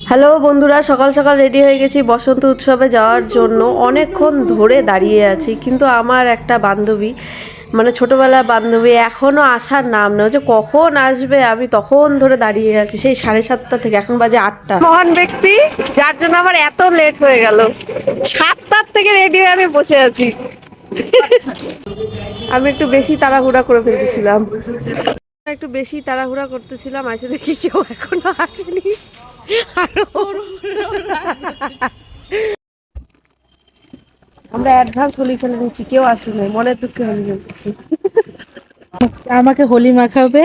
Hello বন্ধুরা, সকাল সকাল রেডি হয়ে গেছি বসন্ত উৎসবে যাওয়ার জন্য। অনেকক্ষণ ধরে দাঁড়িয়ে আছি, কিন্তু আমার একটা বান্ধবী, মানে ছোটোবেলার বান্ধবী, এখনও আসার নাম নেই। যে কখন আসবে, আমি তখন ধরে দাঁড়িয়ে আছি, সেই 7:30 থেকে, এখন বাজে 8টা। মহান ব্যক্তি যার জন্য আমার এত লেট হয়ে গেল, 7টার থেকে রেডি হয়ে আমি বসে আছি। আমি একটু বেশি তাড়াহুড়া করে ফেলতেছিলাম, আসে দেখি কেউ এখনো আসেনি। আমরা অ্যাডভান্স হোলি খেলে নিচ্ছি, কেউ আসেনি, মনের দুঃখে হোলি খেলতেছি। আমাকে হোলি মাখাবে,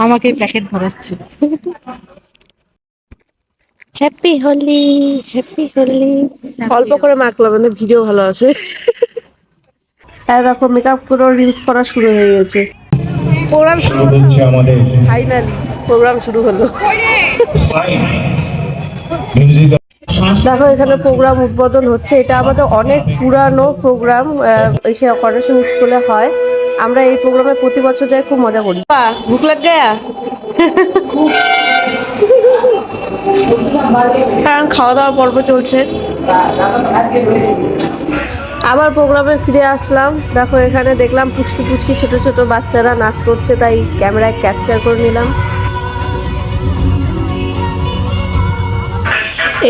আমাকে প্যাকেট ধরাচ্ছে। Happy Holi, happy Holi. অল্প করে মাখলাম, মানে ভিডিও ভালো আছে। হ্যাঁ দেখো, মেকআপ পুরো রিলস করা শুরু হয়ে গেছে। প্রোগ্রাম শুরু হলো, ফাইনালি প্রোগ্রাম শুরু হলো। দেখো এখানে প্রোগ্রাম উদ্বোধন হচ্ছে। এটা আমাদের অনেক পুরানো প্রোগ্রাম, এসে কর্নেশন স্কুলে হয়। আমরা এই প্রোগ্রামে প্রতি বছর যাই, খুব মজা করি। ভুক লাগ গায়া, কারণ খাওয়া দাওয়া পর্ব চলছে। আবার প্রোগ্রামে ফিরে আসলাম। দেখো এখানে দেখলাম পুচকি পুচকি ছোট ছোট বাচ্চারা নাচ করছে, তাই ক্যামেরায় ক্যাপচার করে নিলাম।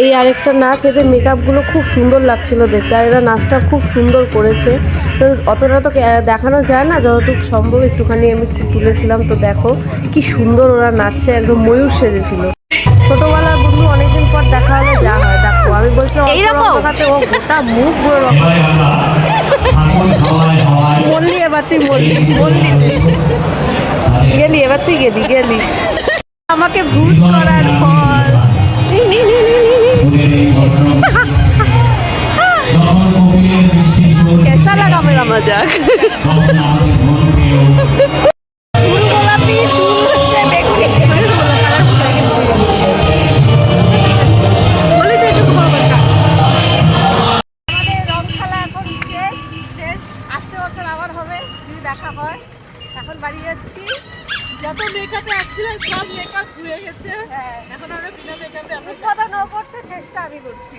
এই আরেকটা নাচ, এদের মেকআপগুলো খুব সুন্দর লাগছিল দেখতে, আর এরা নাচটা খুব সুন্দর করেছে। তো অতটা তো দেখানো যায় না, যতটুকু সম্ভব একটুখানি আমি তুলেছিলাম। তো দেখো কি সুন্দর ওরা নাচছে, একদম ময়ূর সেজেছিল। ছোটবেলার বন্ধু, অনেকদিন পর দেখা হলে যা হয়। দেখো আমি বলছিলাম রক্তখাতে, ও গোটা মুখ পুরো রক্ত। বললি এবার তুই বললি, গেলি এবার তুই গেলি আমাকে ভূত করার ফল। कैसा लगा मेरा मजाक? এখন বাড়ি যাচ্ছি। যত মেকআপে আসছিলাম সব মেকআপ ঘুরে গেছে। এখন আমরা বিনা মেকআপে কথা ন করছে, শেষটা আমি করছি।